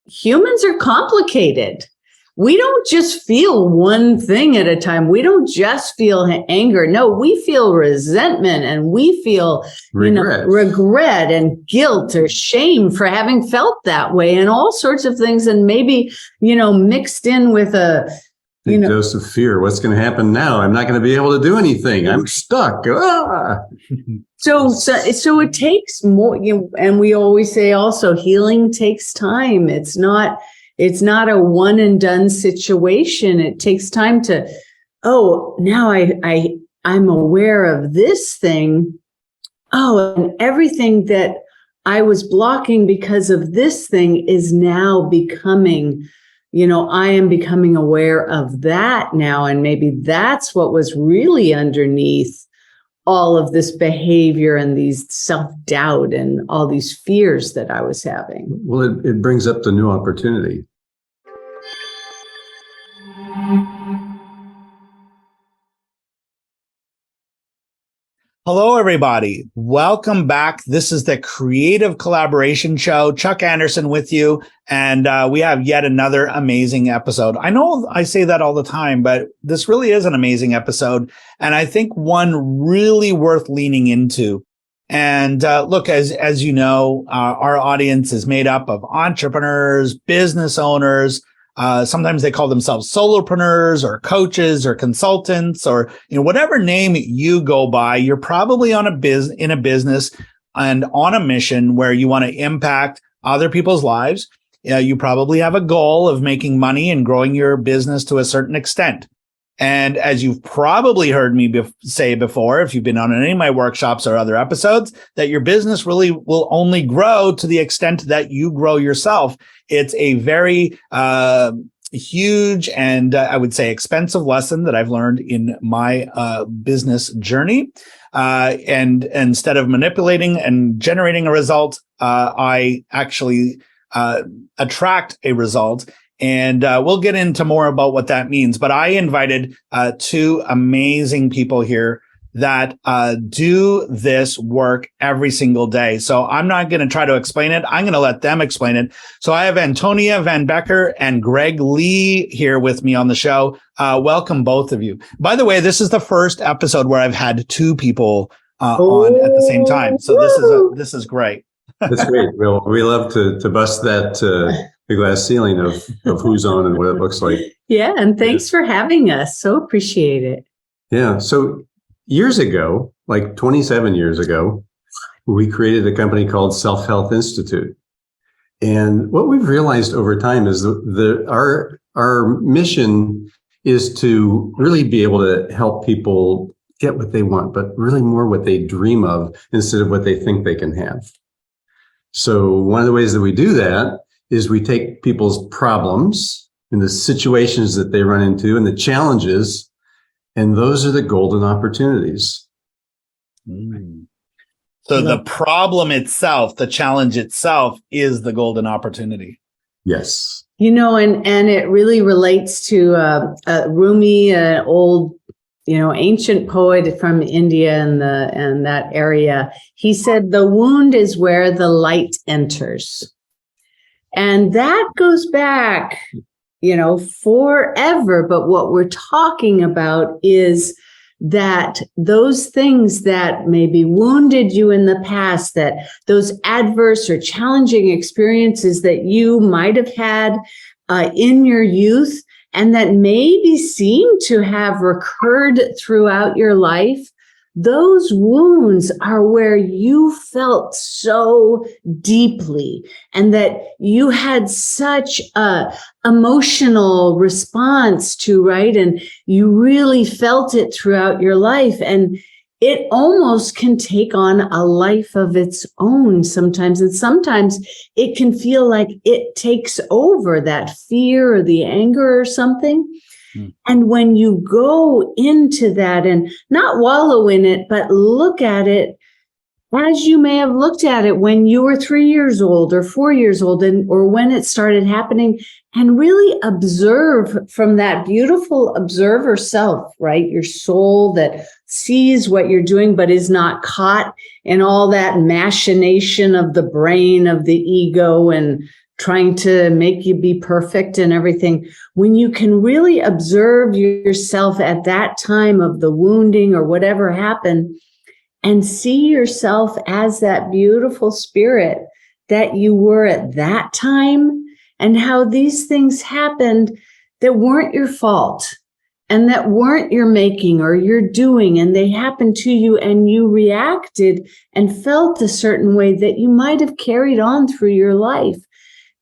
humans are complicated. We don't just feel one thing at a time. We don't just feel anger. No, we feel resentment, and we feel regret and guilt or shame for having felt that way, and all sorts of things. And maybe, mixed in with a dose of fear. What's going to happen now? I'm not going to be able to do anything. I'm stuck. Ah! So it takes more, and we always say also healing takes time. It's not a one and done situation. It takes time to, now I'm aware of this thing. And everything that I was blocking because of this thing is now becoming, I am becoming aware of that now. And maybe that's what was really underneath all of this behavior and these self-doubt and all these fears that I was having. Well, it brings up the new opportunity. Hello, everybody. Welcome back. This is the Creative Collaboration Show. Chuck Anderson with you. And we have yet another amazing episode. I know I say that all the time, but this really is an amazing episode. And I think one really worth leaning into. And look, as you know, our audience is made up of entrepreneurs, business owners. Sometimes they call themselves solopreneurs or coaches or consultants or, whatever name you go by. You're probably in a business and on a mission where you want to impact other people's lives. You probably have a goal of making money and growing your business to a certain extent. And as you've probably heard me say before, if you've been on any of my workshops or other episodes, that your business really will only grow to the extent that you grow yourself. It's a very huge and I would say expensive lesson that I've learned in my business journey. And instead of manipulating and generating a result, I actually attract a result. And we'll get into more about what that means. But I invited two amazing people here that do this work every single day. So I'm not going to try to explain it. I'm going to let them explain it. So I have Antonia van Becker and Greg Lee here with me on the show. Welcome, both of you. By the way, this is the first episode where I've had two people on at the same time. So this is great. That's great. Well, we love to bust that the glass ceiling of who's on and what it looks like. Yeah, and thanks for having us. So appreciate it. Yeah. So years ago, like 27 years ago, we created a company called Self-Health Institute. And what we've realized over time is our mission is to really be able to help people get what they want, but really more what they dream of instead of what they think they can have. So one of the ways that we do that is we take people's problems and the situations that they run into and the challenges, and those are the golden opportunities. So the problem itself, the challenge itself is the golden opportunity. Yes. And it really relates to Rumi, an old, ancient poet from India and that area. He said, the wound is where the light enters. And that goes back, forever. But what we're talking about is that those things that maybe wounded you in the past, that those adverse or challenging experiences that you might have had in your youth, and that maybe seem to have recurred throughout your life, those wounds are where you felt so deeply and that you had such a emotional response to, right? And you really felt it throughout your life. And it almost can take on a life of its own sometimes. And sometimes it can feel like it takes over that fear or the anger or something. And when you go into that and not wallow in it, but look at it as you may have looked at it when you were 3 years old or 4 years old, or when it started happening, and really observe from that beautiful observer self, right? Your soul that sees what you're doing, but is not caught in all that machination of the brain, of the ego, and trying to make you be perfect and everything. When you can really observe yourself at that time of the wounding or whatever happened and see yourself as that beautiful spirit that you were at that time, and how these things happened that weren't your fault and that weren't your making or your doing, and they happened to you and you reacted and felt a certain way that you might have carried on through your life,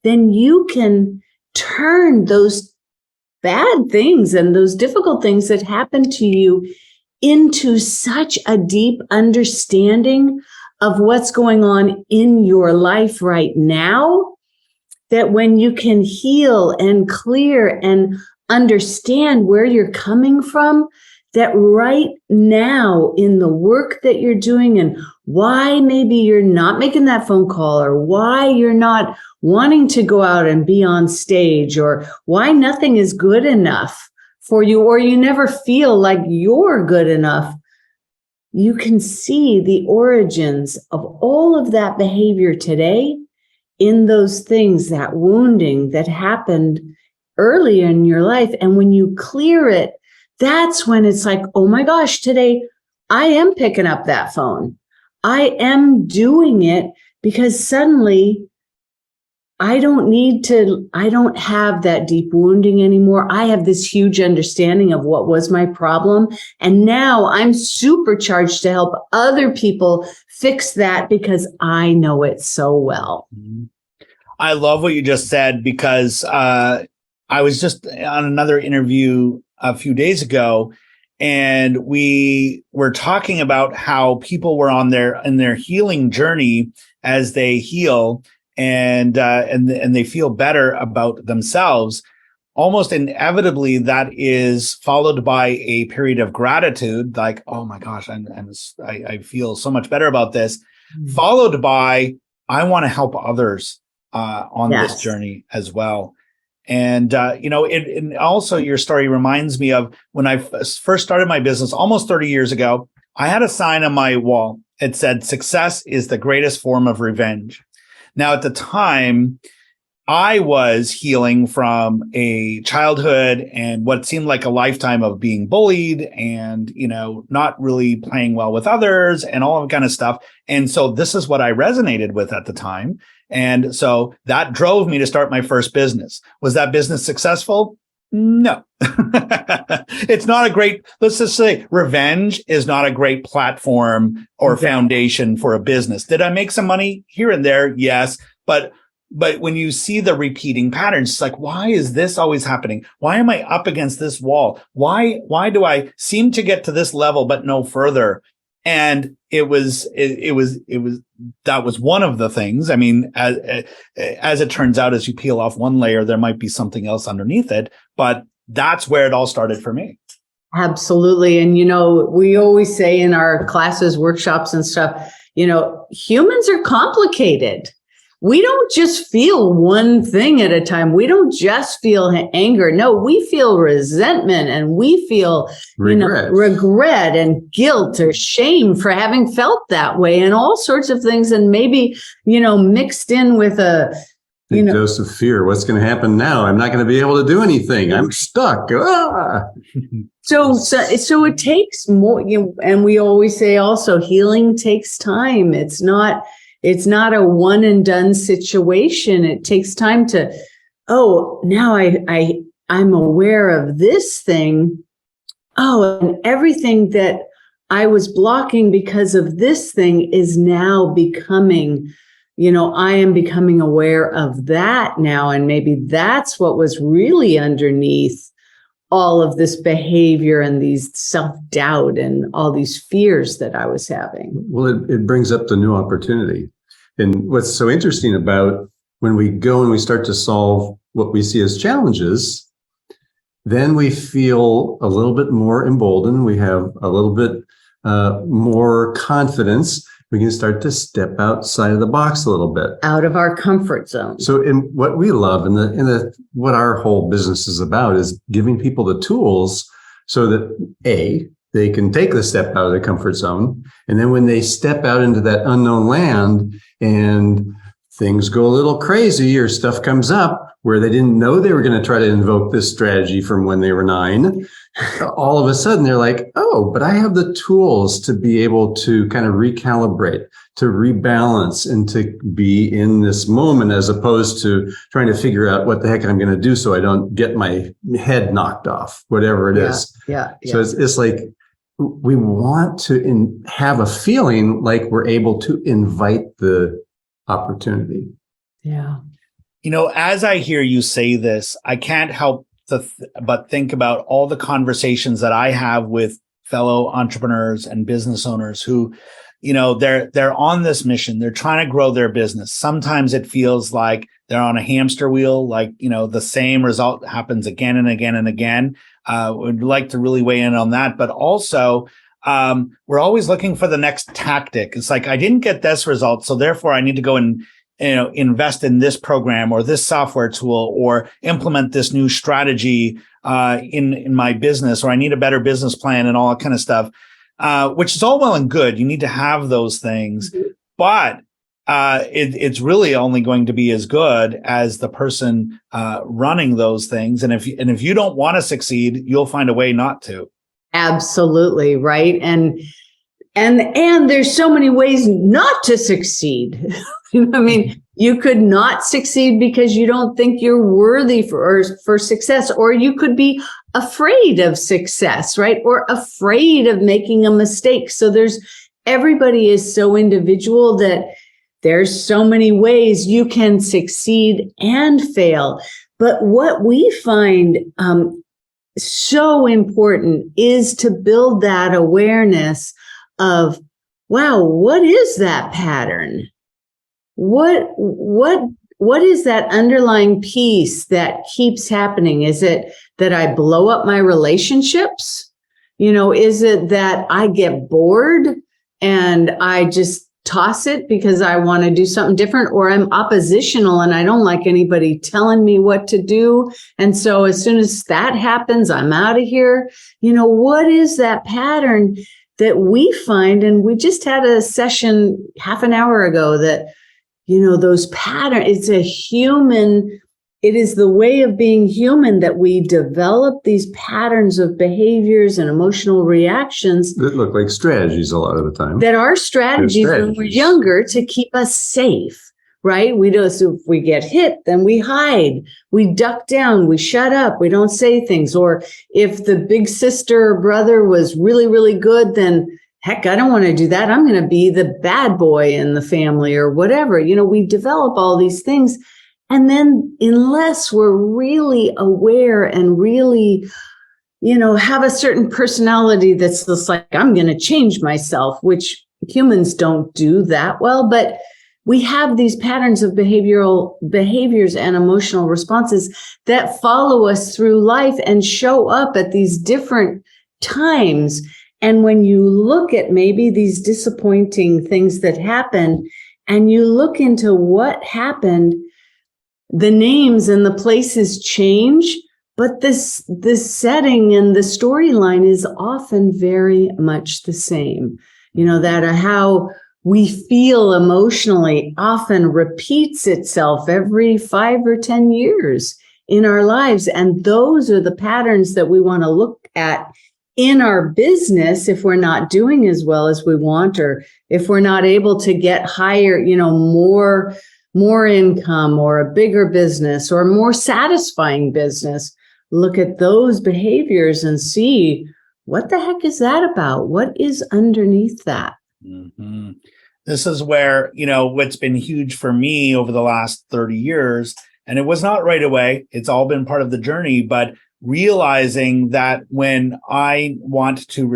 then you can turn those bad things and those difficult things that happened to you into such a deep understanding of what's going on in your life right now, that when you can heal and clear and understand where you're coming from, that right now in the work that you're doing and why maybe you're not making that phone call, or why you're not wanting to go out and be on stage, or why nothing is good enough for you, or you never feel like you're good enough, you can see the origins of all of that behavior today in those things, that wounding that happened early in your life. And when you clear it, that's when it's like, oh my gosh, today I am picking up that phone. I am doing it because suddenly I don't have that deep wounding anymore. I have this huge understanding of what was my problem. And now I'm supercharged to help other people fix that because I know it so well. I love what you just said, because I was just on another interview a few days ago, and we were talking about how people were in their healing journey as they heal, and they feel better about themselves. Almost inevitably, that is followed by a period of gratitude, like, oh my gosh, I feel so much better about this, followed by, I want to help others on this journey as well. And, and also your story reminds me of when I first started my business almost 30 years ago. I had a sign on my wall. It said, "Success is the greatest form of revenge." Now, at the time, I was healing from a childhood and what seemed like a lifetime of being bullied and, not really playing well with others and all that kind of stuff. And so this is what I resonated with at the time. And so that drove me to start my first business. Was that business successful? No. It's not a great, let's just say revenge is not a great platform or foundation for a business. Did I make some money here and there? Yes. But when you see the repeating patterns, it's like, why is this always happening? Why am I up against this wall? Why do I seem to get to this level, but no further? And that was one of the things. I mean, as it turns out, as you peel off one layer, there might be something else underneath it, but that's where it all started for me. Absolutely. And, we always say in our classes, workshops and stuff, humans are complicated. We don't just feel one thing at a time. We don't just feel anger. No, we feel resentment, and we feel regret and guilt or shame for having felt that way, and all sorts of things. And maybe, mixed in with a dose of fear. What's going to happen now? I'm not going to be able to do anything. I'm stuck. So it takes more. And we always say also, healing takes time. It's not a one and done situation. It takes time to, now I'm aware of this thing. Oh, and everything that I was blocking because of this thing is now becoming, I am becoming aware of that now. And maybe that's what was really underneath all of this behavior and these self-doubt and all these fears that I was having. Well, it brings up the new opportunity. And what's so interesting about when we go and we start to solve what we see as challenges, then we feel a little bit more emboldened. We have a little bit more confidence. We can start to step outside of the box a little bit. Out of our comfort zone. So in what we love and what our whole business is about is giving people the tools so that they can take the step out of the comfort zone. And then when they step out into that unknown land and things go a little crazy or stuff comes up where they didn't know they were going to try to invoke this strategy from when they were 9, all of a sudden they're like, oh, but I have the tools to be able to kind of recalibrate, to rebalance, and to be in this moment, as opposed to trying to figure out what the heck I'm going to do so I don't get my head knocked off, whatever it is. Yeah. So it's like we want to have a feeling like we're able to invite the opportunity. Yeah. As I hear you say this, I can't help but think about all the conversations that I have with fellow entrepreneurs and business owners who, they're on this mission. They're trying to grow their business. Sometimes it feels like they're on a hamster wheel, like, the same result happens again and again and again. Would like to really weigh in on that. But also, we're always looking for the next tactic. It's like, I didn't get this result, so therefore I need to go and invest in this program or this software tool or implement this new strategy in my business, or I need a better business plan and all that kind of stuff, which is all well and good. You need to have those things, but it's really only going to be as good as the person running those things. And if you don't want to succeed, you'll find a way not to. Absolutely, right. And there's so many ways not to succeed. I mean, you could not succeed because you don't think you're worthy for success, or you could be afraid of success, right? Or afraid of making a mistake. So everybody is so individual that there's so many ways you can succeed and fail. But what we find so important is to build that awareness of, wow, what is that pattern? What is that underlying piece that keeps happening? Is it that I blow up my relationships? Is it that I get bored and I just toss it because I want to do something different, or I'm oppositional and I don't like anybody telling me what to do? And so as soon as that happens, I'm out of here. What is that pattern that we find? And we just had a session half an hour ago that, those patterns, it is the way of being human that we develop these patterns of behaviors and emotional reactions That look like strategies a lot of the time. that are strategies when we're younger to keep us safe, right? So if we get hit, then we hide, we duck down, we shut up, we don't say things. Or if the big sister or brother was really, really good, then heck, I don't want to do that. I'm going to be the bad boy in the family or whatever. We develop all these things. And then unless we're really aware and really, have a certain personality that's just like, I'm going to change myself, which humans don't do that well, but we have these patterns of behaviors and emotional responses that follow us through life and show up at these different times. And when you look at maybe these disappointing things that happen and you look into what happened, the names and the places change, but this setting and the storyline is often very much the same. That how we feel emotionally often repeats itself every 5 or 10 years in our lives. And those are the patterns that we want to look at in our business if we're not doing as well as we want, or if we're not able to get higher, more income or a bigger business or more satisfying business. Look at those behaviors and see, what the heck is that about? What is underneath that? Mm-hmm. This is where, what's been huge for me over the last 30 years, and it was not right away. It's all been part of the journey, but realizing that when I want to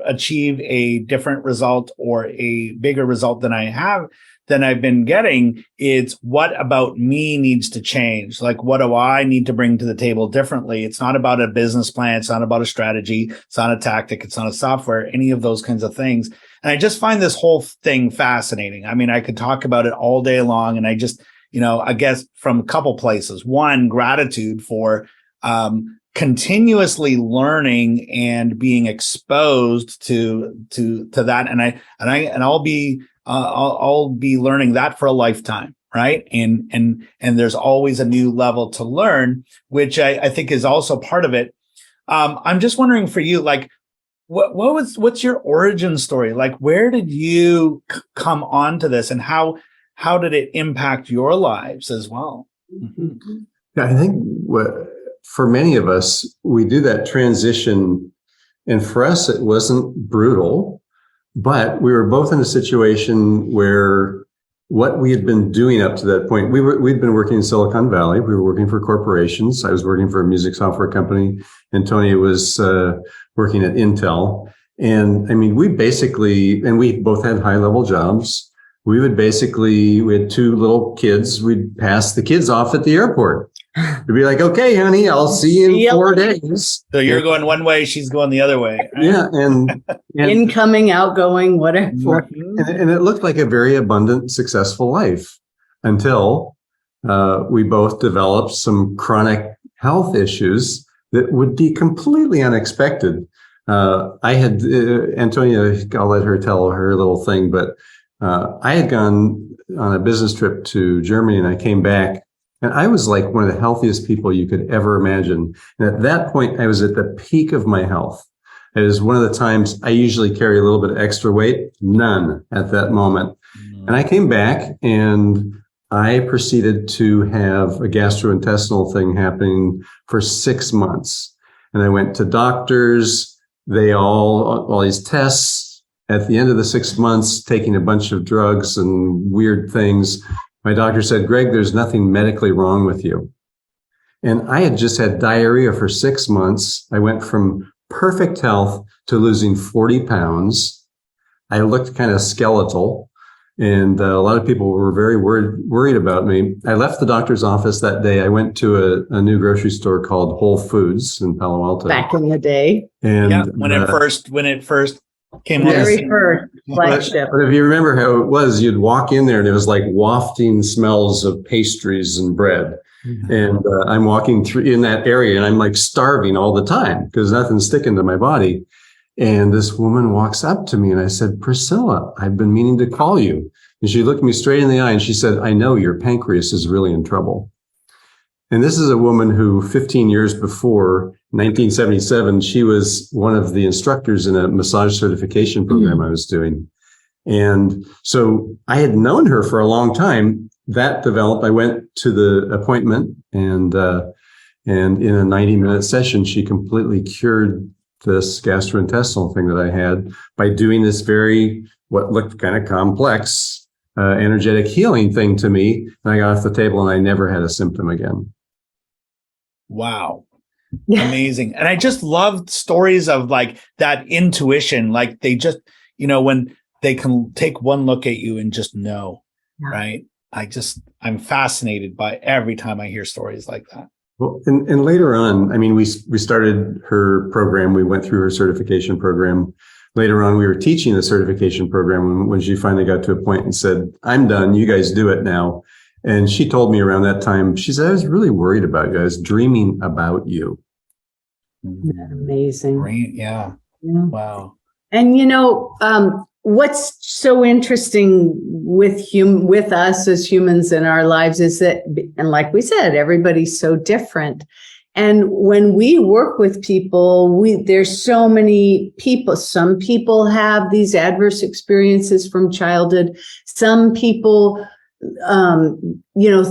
achieve a different result or a bigger result than I've been getting, it's what about me needs to change? Like, what do I need to bring to the table differently? It's not about a business plan. It's not about a strategy. It's not a tactic. It's not a software, any of those kinds of things. And I just find this whole thing fascinating. I mean, I could talk about it all day long. And I just, I guess from a couple places. One, gratitude for continuously learning and being exposed to that. And I'll be I'll be learning that for a lifetime. Right. And there's always a new level to learn, which I think is also part of it. I'm just wondering for you, like, what's your origin story? Like, where did you come onto this, and how did it impact your lives as well? Mm-hmm. Yeah, I think for many of us, we do that transition, and for us, it wasn't brutal, but we were both in a situation where what we had been doing up to that point, we'd been working in Silicon Valley. We were working for corporations. I was working for a music software company. Antonia was working at Intel. And I mean, we both had high level jobs. We had 2 little kids. We'd pass the kids off at the airport. We'd be like, okay, honey, I'll see you in 4 days. So you're going one way, she's going the other way. Right? Yeah. And incoming, outgoing, whatever. And it looked like a very abundant, successful life until we both developed some chronic health issues that would be completely unexpected. I had, Antonia, I'll let her tell her little thing, but I had gone on a business trip to Germany, and I came back, and I was like one of the healthiest people you could ever imagine. And at that point, I was at the peak of my health. It was one of the times I usually carry a little bit of extra weight, none at that moment. Mm-hmm. And I came back, and I proceeded to have a gastrointestinal thing happening for 6 months. And I went to doctors, all these tests. At the end of the 6 months, taking a bunch of drugs and weird things, my doctor said, Greg, there's nothing medically wrong with you. And I had just had diarrhea for 6 months. I went from perfect health to losing 40 pounds. I looked kind of skeletal, and a lot of people were very worried about me. I left the doctor's office that day. I went to a new grocery store called Whole Foods in Palo Alto. Back in the day. And yeah, when it first came on. Very first flagship. But if you remember how it was, you'd walk in there and it was like wafting smells of pastries and bread. Mm-hmm. And I'm walking through in that area, and I'm like starving all the time because nothing's sticking to my body. And this woman walks up to me, and I said, Priscilla, I've been meaning to call you. And she looked me straight in the eye, and she said, I know your pancreas is really in trouble. And this is a woman who 15 years before, 1977, she was one of the instructors in a massage certification program I was doing. And so I had known her for a long time. That developed. I went to the appointment, and in a 90-minute session, she completely cured this gastrointestinal thing that I had by doing this what looked kind of complex, energetic healing thing to me. And I got off the table, and I never had a symptom again. Wow. Amazing. And I just love stories of like that intuition, like they just, when they can take one look at you and just know, right? I'm fascinated by every time I hear stories like that. Well, and later on, I mean, we started her program. We went through her certification program. Later on, we were teaching the certification program when she finally got to a point and said, I'm done. You guys do it now. And she told me around that time, she said, I was really worried about you. I was dreaming about you. Isn't that amazing? Great. Yeah. Wow. And what's so interesting with us as humans in our lives is that, and like we said, everybody's so different. And when we work with people, there's so many people. Some people have these adverse experiences from childhood. Some people,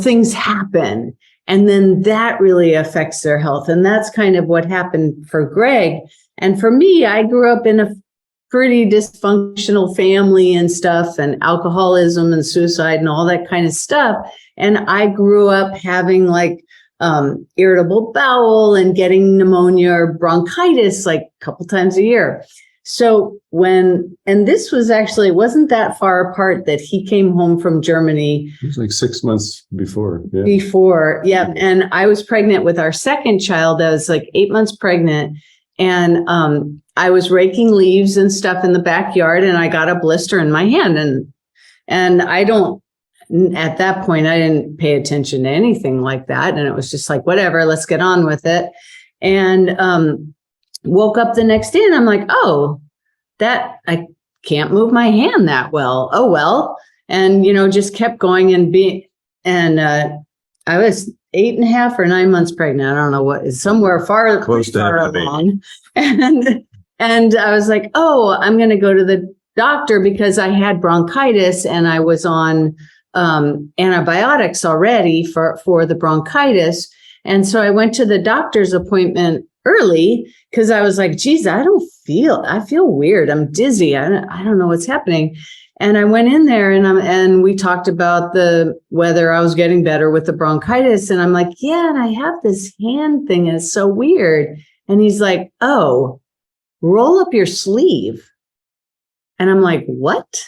things happen, and then that really affects their health. And that's kind of what happened for Greg. And for me, I grew up in a pretty dysfunctional family and stuff, and alcoholism and suicide and all that kind of stuff. And I grew up having like irritable bowel and getting pneumonia or bronchitis like a couple times a year. So and this was actually, it wasn't that far apart that he came home from Germany. It was like 6 months before. Yeah. And I was pregnant with our second child. I was like 8 months pregnant. And I was raking leaves and stuff in the backyard, and I got a blister in my hand. And at that point, I didn't pay attention to anything like that. And it was just like, whatever, let's get on with it. And woke up the next day, and I'm like, oh, that I can't move my hand that well. Oh, well. And, just kept going I was 8.5 or 9 months pregnant. I don't know what is somewhere far along. And I was like, oh, I'm going to go to the doctor because I had bronchitis and I was on antibiotics already for the bronchitis. And so I went to the doctor's appointment early because I was like, geez, I feel weird. I'm dizzy. I don't know what's happening. And I went in there and we talked about whether I was getting better with the bronchitis. And I'm like, yeah, and I have this hand thing and it's so weird. And he's like, oh, roll up your sleeve. And I'm like, what?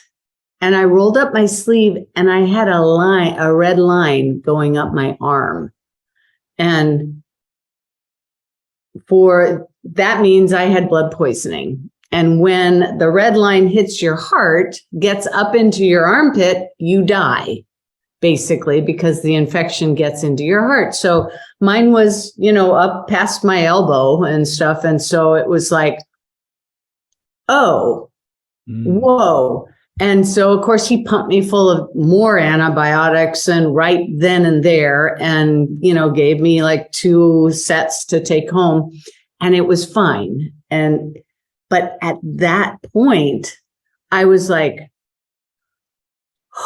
And I rolled up my sleeve and I had a red line going up my arm. And that means I had blood poisoning. And when the red line hits your heart, gets up into your armpit, you die, basically, because the infection gets into your heart. So mine was, up past my elbow and stuff. And so it was like, oh, whoa. And so, of course, he pumped me full of more antibiotics and right then and there and, gave me like 2 sets to take home and it was fine. But at that point, I was like,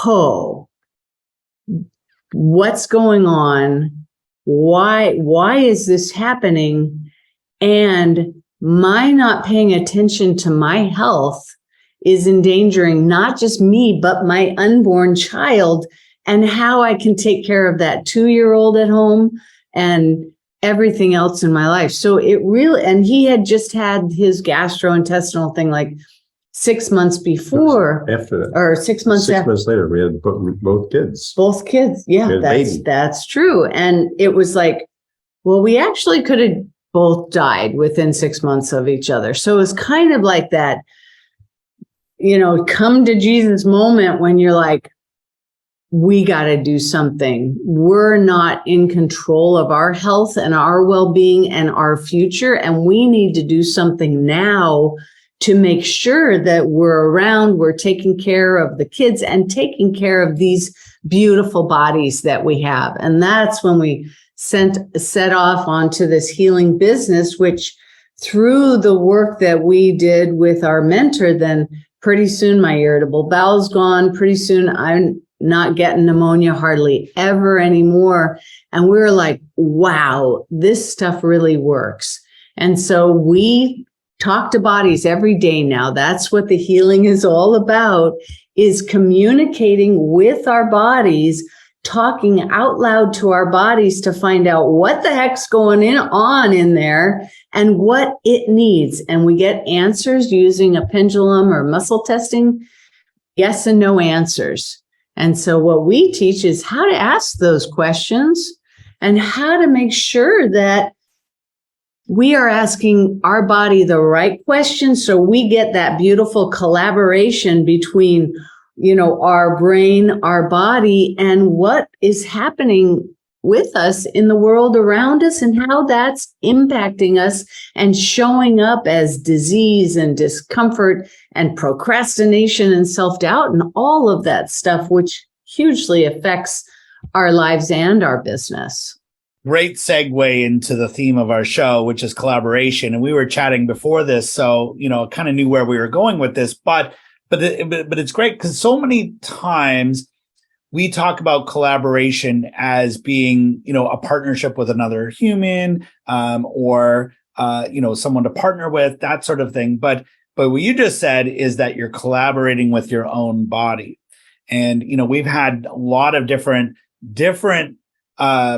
oh, what's going on? Why is this happening? And my not paying attention to my health is endangering not just me, but my unborn child and how I can take care of that 2-year-old at home and everything else in my life. So and he had just had his gastrointestinal thing like 6 months before. After that. Or 6 months after. 6 months later, we had both kids. Both kids. Yeah, that's true. And it was like, well, we actually could have both died within 6 months of each other. So it was kind of like that, come to Jesus moment when you're like, we got to do something. We're not in control of our health and our well-being and our future. And we need to do something now to make sure that we're around, we're taking care of the kids and taking care of these beautiful bodies that we have. And that's when we set off onto this healing business, which through the work that we did with our mentor, then pretty soon my irritable bowel's gone. Pretty soon I'm not getting pneumonia hardly ever anymore. And we were like, wow, this stuff really works. And so we talk to bodies every day now. That's what the healing is all about, is communicating with our bodies, talking out loud to our bodies to find out what the heck's going on in there and what it needs. And we get answers using a pendulum or muscle testing, yes and no answers. And so what we teach is how to ask those questions and how to make sure that we are asking our body the right questions so we get that beautiful collaboration between, our brain, our body, and what is happening with us in the world around us and how that's impacting us and showing up as disease and discomfort and procrastination and self-doubt and all of that stuff, which hugely affects our lives and our business. Great segue into the theme of our show, which is collaboration. And we were chatting before this, so, kind of knew where we were going with this, but it's great because so many times we talk about collaboration as being, a partnership with another human, or someone to partner with, that sort of thing. But what you just said is that you're collaborating with your own body. And, we've had a lot of different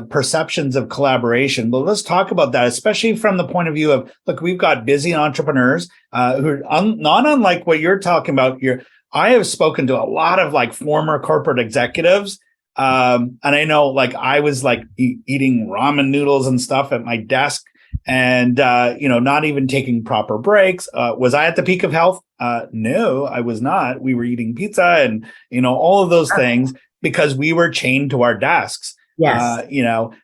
perceptions of collaboration. But let's talk about that, especially from the point of view of, look, we've got busy entrepreneurs who are not unlike what you're talking about here. I have spoken to a lot of former corporate executives. And I know I was eating ramen noodles and stuff at my desk and, not even taking proper breaks. Was I at the peak of health? No, I was not. We were eating pizza and, all of those things because we were chained to our desks. Yes.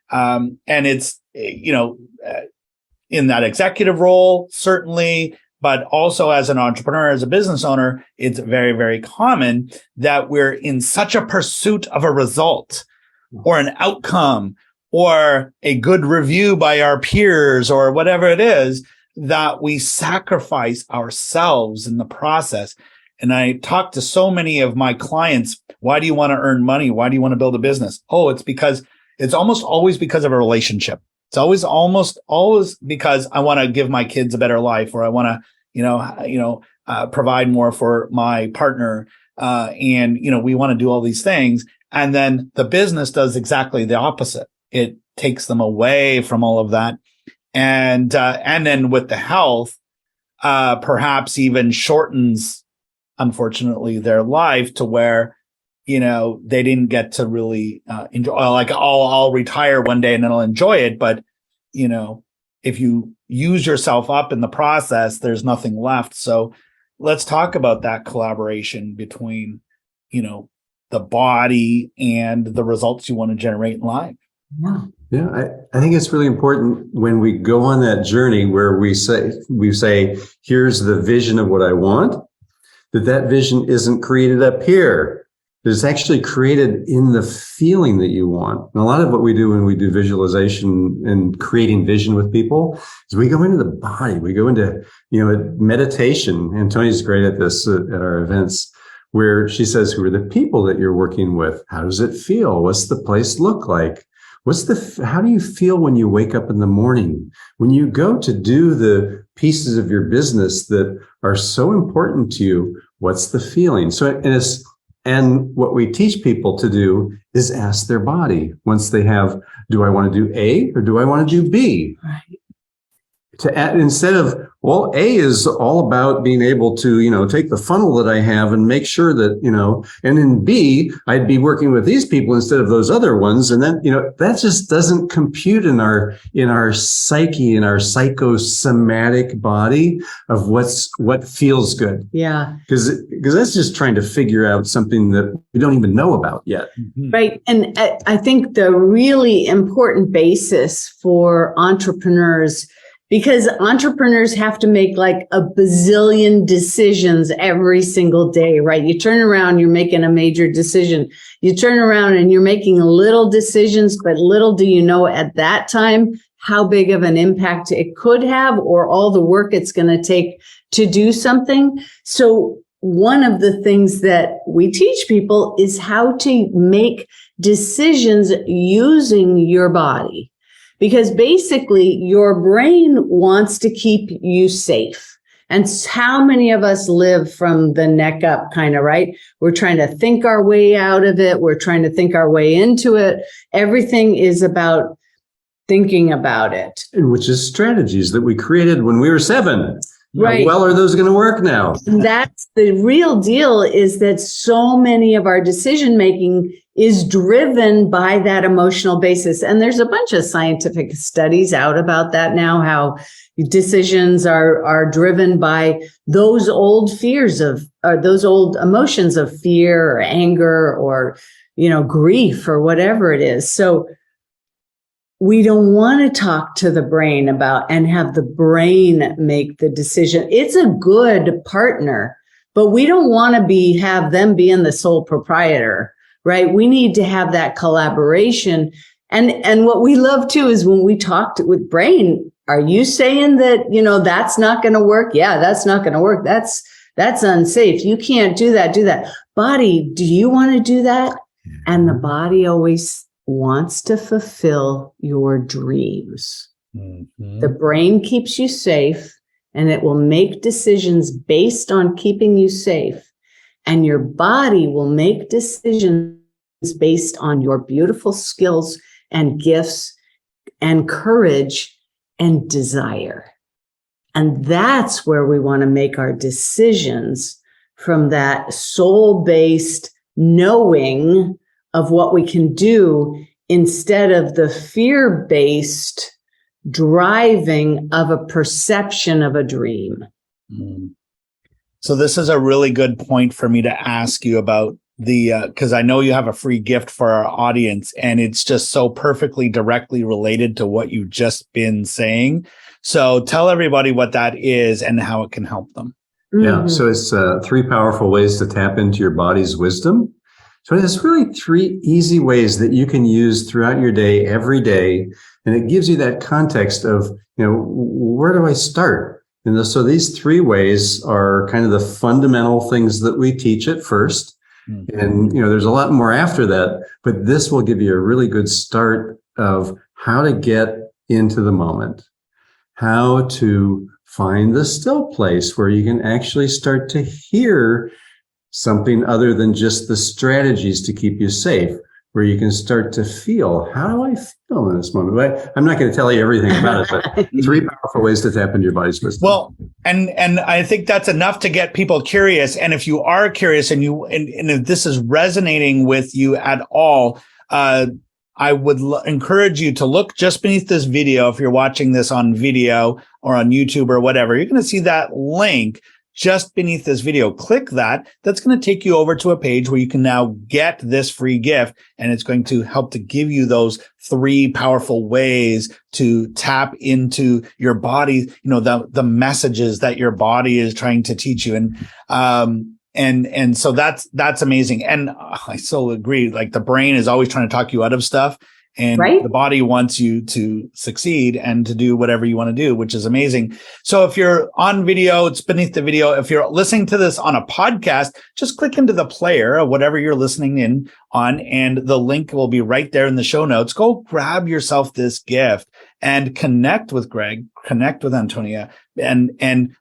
And it's, in that executive role, certainly, But also as an entrepreneur, as a business owner, it's very, very common that we're in such a pursuit of a result or an outcome or a good review by our peers or whatever it is, that we sacrifice ourselves in the process. And I talk to so many of my clients, why do you want to earn money? Why do you want to build a business? Oh, it's almost always because of a relationship. It's almost always because I want to give my kids a better life, or I want to, provide more for my partner. And we want to do all these things. And then the business does exactly the opposite. It takes them away from all of that. And then with the health, perhaps even shortens, unfortunately, their life to where, they didn't get to really enjoy, like, I'll retire one day and then I'll enjoy it. But, if you use yourself up in the process, there's nothing left. So let's talk about that collaboration between, the body and the results you want to generate in life. Yeah, I think it's really important when we go on that journey where we say, here's the vision of what I want, that vision isn't created up here. It's actually created in the feeling that you want. And a lot of what we do when we do visualization and creating vision with people is we go into the body. We go into, meditation. Antonia's great at this at our events, where she says, who are the people that you're working with? How does it feel? What's the place look like? How do you feel when you wake up in the morning? When you go to do the pieces of your business that are so important to you, what's the feeling? And what we teach people to do is ask their body once they have, do I want to do A or do I want to do B? Right. To add, instead of, well, A is all about being able to, take the funnel that I have and make sure that, and in B, I'd be working with these people instead of those other ones. And then, that just doesn't compute in our psyche, in our psychosomatic body of what feels good. Yeah. Because that's just trying to figure out something that we don't even know about yet. Mm-hmm. Right. And I think the really important basis for entrepreneurs, because entrepreneurs have to make like a bazillion decisions every single day, right? You turn around, you're making a major decision. You turn around and you're making little decisions, but little do you know at that time how big of an impact it could have, or all the work it's going to take to do something. So one of the things that we teach people is how to make decisions using your body. Because basically your brain wants to keep you safe. And how many of us live from the neck up kind of, right? We're trying to think our way out of it. We're trying to think our way into it. Everything is about thinking about it. And which is strategies that we created when we were 7. Right. How well are those going to work now? And that's the real deal, is that so many of our decision making is driven by that emotional basis. And there's a bunch of scientific studies out about that now, how decisions are driven by those old fears or those old emotions of fear or anger or, grief or whatever it is. So we don't want to talk to the brain about and have the brain make the decision. It's a good partner, but we don't want to have them being the sole proprietor, right? We need to have that collaboration. And what we love too is when we talked with brain, are you saying that, that's not going to work? Yeah, that's not going to work. That's unsafe. You can't do that. Body, do you want to do that? And the body always wants to fulfill your dreams. Mm-hmm. The brain keeps you safe, and it will make decisions based on keeping you safe. And your body will make decisions based on your beautiful skills and gifts and courage and desire. And that's where we want to make our decisions, from that soul-based knowing of what we can do, instead of the fear-based driving of a perception of a dream. So this is a really good point for me to ask you about because I know you have a free gift for our audience, and it's just so perfectly directly related to what you've just been saying. So tell everybody what that is and how it can help them. Yeah. So it's 3 powerful ways to tap into your body's wisdom. So it's really 3 easy ways that you can use throughout your day, every day. And it gives you that context of, where do I start? And so these 3 ways are kind of the fundamental things that we teach at first. And, there's a lot more after that, but this will give you a really good start of how to get into the moment, how to find the still place where you can actually start to hear something other than just the strategies to keep you safe, where you can start to feel, how do I feel in this moment? But I'm not going to tell you everything about it, but 3 powerful ways to tap into your body's wisdom. Well, and I think that's enough to get people curious. And if you are curious and if this is resonating with you at all, I would encourage you to look just beneath this video. If you're watching this on video or on YouTube or whatever, you're going to see that link just beneath this video. Click that. That's going to take you over to a page where you can now get this free gift, and it's going to help to give you those 3 powerful ways to tap into your body, the messages that your body is trying to teach you. And so that's amazing. And I so agree. Like, the brain is always trying to talk you out of stuff, and the body wants you to succeed and to do whatever you want to do, which is amazing. So if you're on video, it's beneath the video. If you're listening to this on a podcast, just click into the player of whatever you're listening in on, and the link will be right there in the show notes. Go grab yourself this gift and connect with Greg, connect with Antonia, and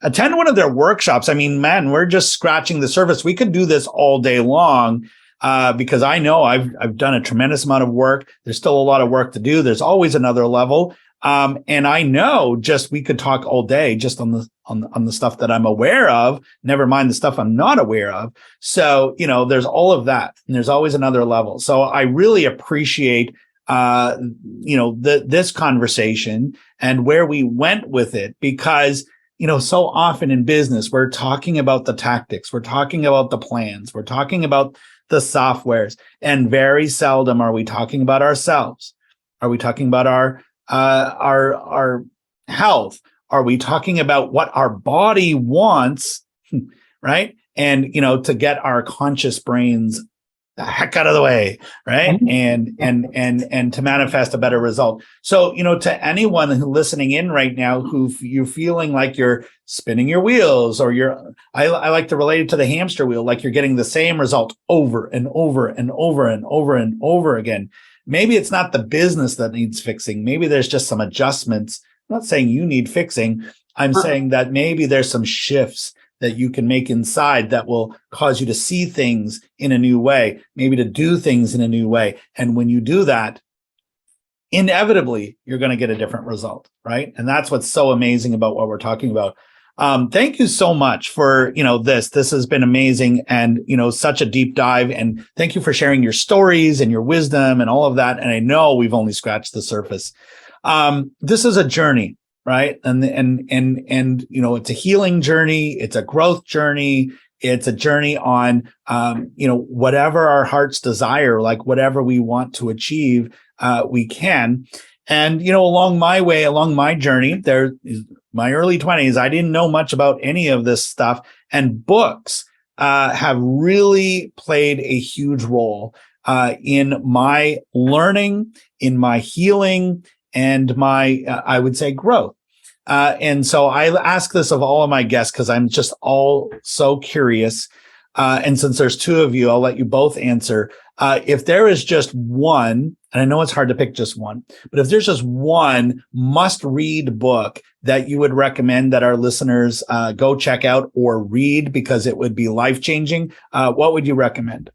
attend one of their workshops. I mean, man, we're just scratching the surface. We could do this all day long. Because I know I've done a tremendous amount of work. There's still a lot of work to do. There's always another level. And I know we could talk all day just on the stuff that I'm aware of, never mind the stuff I'm not aware of. So, there's all of that, and there's always another level. So I really appreciate, this conversation and where we went with it, because so often in business, we're talking about the tactics, we're talking about the plans, we're talking about the softwares, and very seldom are we talking about ourselves. Are we talking about our health? Are we talking about what our body wants, right? And to get our conscious brains the heck out of the way, right? And to manifest a better result. So, to anyone who's listening in right now, who you're feeling like you're spinning your wheels, or I like to relate it to the hamster wheel, like you're getting the same result over and over and over and over and over again. Maybe it's not the business that needs fixing. Maybe there's just some adjustments. I'm not saying you need fixing. I'm saying that maybe there's some shifts that you can make inside that will cause you to see things in a new way, maybe to do things in a new way. And when you do that, inevitably, you're going to get a different result, right? And that's what's so amazing about what we're talking about. Thank you so much for, this. This has been amazing, and, such a deep dive. And thank you for sharing your stories and your wisdom and all of that. And I know we've only scratched the surface. This is a journey. Right. And it's a healing journey. It's a growth journey. It's a journey on, whatever our hearts desire, like whatever we want to achieve, we can. And, along my journey, there is my early 20s, I didn't know much about any of this stuff, and books, have really played a huge role, in my learning, in my healing, and my, I would say, growth. And so I ask this of all of my guests, because I'm just all so curious. And since there's 2 of you, I'll let you both answer. If there is just one, and I know it's hard to pick just one, but if there's just one must-read book that you would recommend that our listeners go check out or read because it would be life-changing, what would you recommend?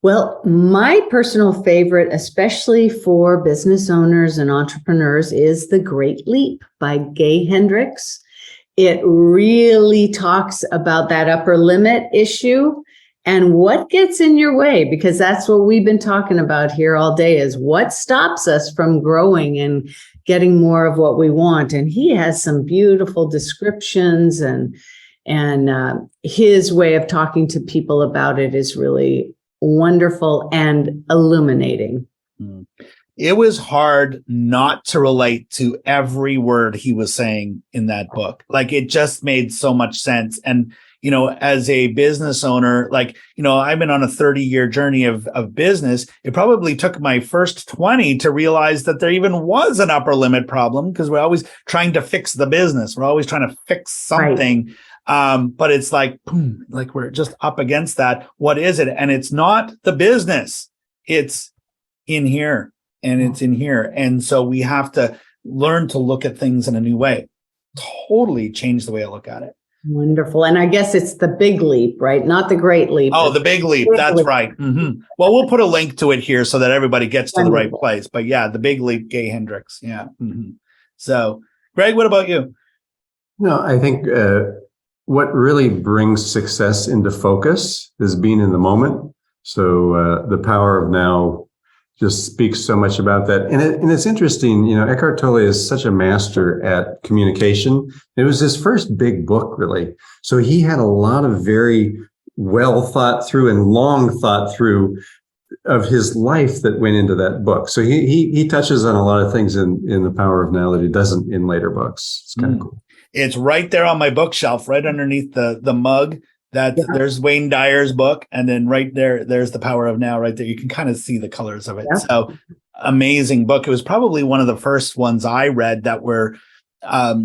Well, my personal favorite, especially for business owners and entrepreneurs, is The Great Leap by Gay Hendricks. It really talks about that upper limit issue and what gets in your way, because that's what we've been talking about here all day, is what stops us from growing and getting more of what we want. And he has some beautiful descriptions and his way of talking to people about it is really wonderful and illuminating. It was hard not to relate to every word he was saying in that book. Like, it just made so much sense. And, you know, as a business owner, like, you know, I've been on a 30-year journey of business. It probably took my first 20 to realize that there even was an upper limit problem, because we're always trying to fix the business. We're always trying to fix something. Right. But it's like, boom, like we're just up against that. What is it? And it's not the business. It's in here. And it's in here. And so we have to learn to look at things in a new way. Totally change the way I look at it. Wonderful. And I guess it's the big leap, right? Not the great leap. Oh, the big leap. That's right. Mm-hmm. Well, we'll put a link to it here so that everybody gets to the right place. But yeah, the big leap, Gay Hendricks. Yeah. Mm-hmm. So, Greg, what about you? No, I think what really brings success into focus is being in the moment. So the power of now just speaks so much about that. And it's interesting, you know, Eckhart Tolle is such a master at communication. It was his first big book, really. So he had a lot of very well thought through and long thought through of his life that went into that book. So he touches on a lot of things in The Power of Now that he doesn't in later books. It's kind of cool. It's right there on my bookshelf, right underneath the mug. There's Wayne Dyer's book, and then right there's The Power of Now right there. You can kind of see the colors of it. Yeah. So amazing book. It was probably one of the first ones I read that were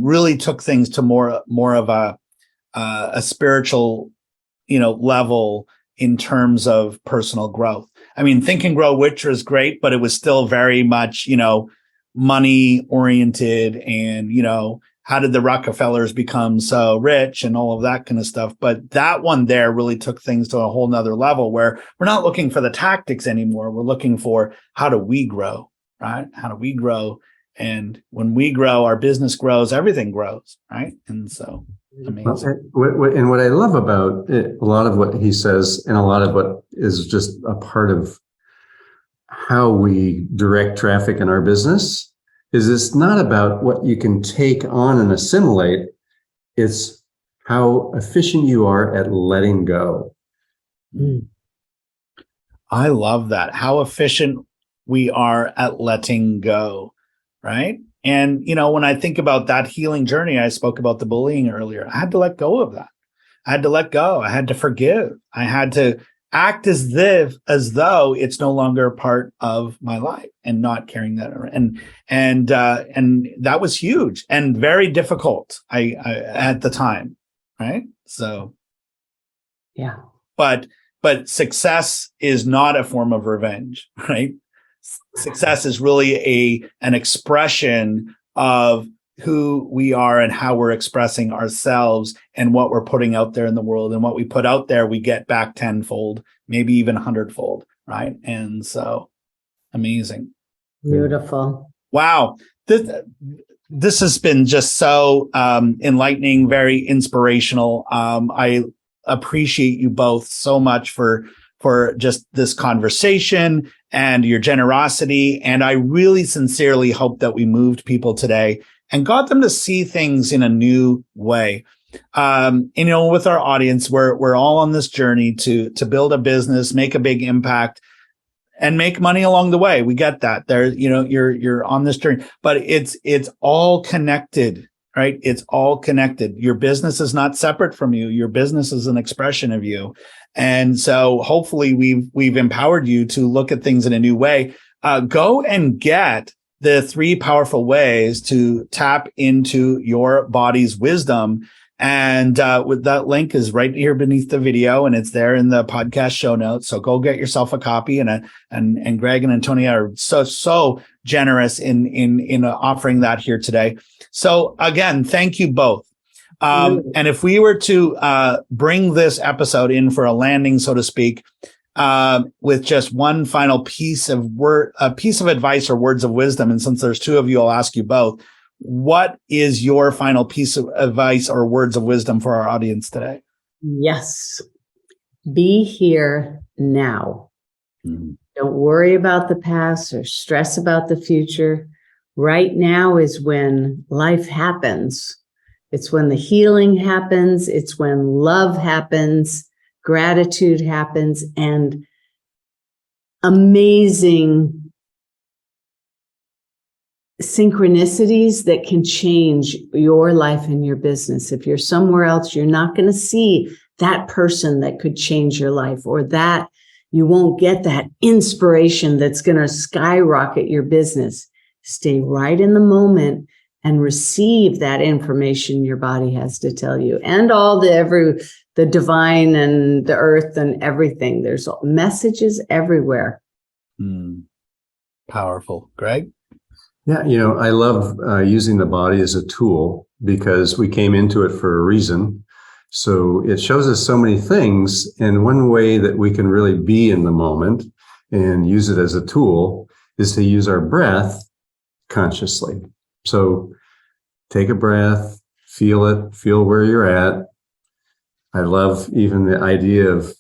really took things to more of a spiritual, you know, level in terms of personal growth. I mean, Think and Grow Rich was great, but it was still very much, you know, money oriented and, you know, how did the Rockefellers become so rich and all of that kind of stuff. But that one there really took things to a whole nother level where we're not looking for the tactics anymore. We're looking for how do we grow, right? How do we grow? And when we grow, our business grows, everything grows, right? And so amazing. And what I love about it, a lot of what he says and a lot of what is just a part of how we direct traffic in our business is it's not about what you can take on and assimilate. It's how efficient you are at letting go. I love that. How efficient we are at letting go, right? And, you know, when I think about that healing journey, I spoke about the bullying earlier. I had to let go of that. I had to let go. I had to forgive. I had to act as though it's no longer part of my life and not carrying that around. And that was huge and very difficult. I at the time, right? So, yeah. But success is not a form of revenge, right? Success is really an expression of who we are and how we're expressing ourselves and what we're putting out there in the world. And what we put out there, we get back tenfold, maybe even 100-fold, right? And so amazing. Beautiful. Wow. This has been just so enlightening, very inspirational. I appreciate you both so much for just this conversation and your generosity. And I really sincerely hope that we moved people today and got them to see things in a new way. You know, with our audience, we're all on this journey to build a business, make a big impact, and make money along the way. We get that. There, you know, you're on this journey, but it's all connected, right? It's all connected. Your business is not separate from you. Your business is an expression of you. And so hopefully we've empowered you to look at things in a new way. Go and get the 3 powerful ways to tap into your body's wisdom. And with that link is right here beneath the video, and it's there in the podcast show notes. So go get yourself a copy. And Greg and Antonia are so generous in offering that here today. So again, thank you both. And if we were to bring this episode in for a landing, so to speak, with just one final piece of advice or words of wisdom, and since there's 2 of you, I'll ask you both. What is your final piece of advice or words of wisdom for our audience today? Yes. Be here now. Mm-hmm. Don't worry about the past or stress about the future. Right now is when life happens. It's when the healing happens. It's when love happens, gratitude happens, and amazing synchronicities that can change your life and your business. If you're somewhere else, you're not going to see that person that could change your life, or that you won't get that inspiration that's going to skyrocket your business. Stay right in the moment and receive that information your body has to tell you, and all the divine and the earth and everything. There's messages everywhere. Powerful. Greg? Yeah, I love using the body as a tool because we came into it for a reason. So it shows us so many things. And one way that we can really be in the moment and use it as a tool is to use our breath consciously. So take a breath, feel it, feel where you're at. I love even the idea of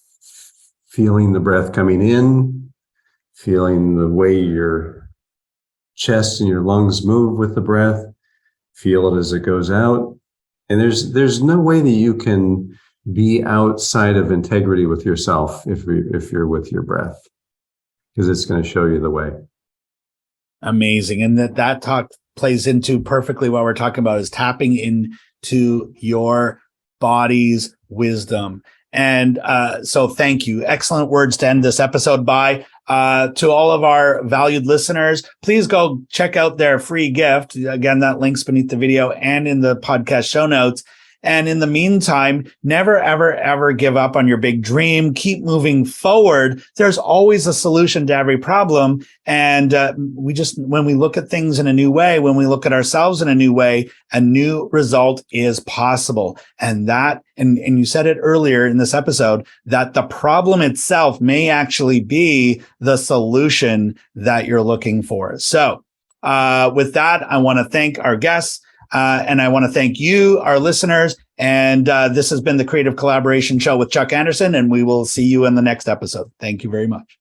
feeling the breath coming in, feeling the way your chest and your lungs move with the breath, feel it as it goes out. And there's no way that you can be outside of integrity with yourself if you're with your breath, because it's going to show you the way. Amazing. And that talk plays into perfectly what we're talking about, is tapping into your body's wisdom. And so thank you. Excellent words to end this episode by. To all of our valued listeners, please go check out their free gift. Again, that link's beneath the video and in the podcast show notes. And in the meantime, never, ever, ever give up on your big dream. Keep moving forward. There's always a solution to every problem. And when we look at things in a new way, when we look at ourselves in a new way, a new result is possible. And and you said it earlier in this episode, that the problem itself may actually be the solution that you're looking for. So with that, I want to thank our guests. And I want to thank you, our listeners. And this has been the Creative Collaboration Show with Chuck Anderson, and we will see you in the next episode. Thank you very much.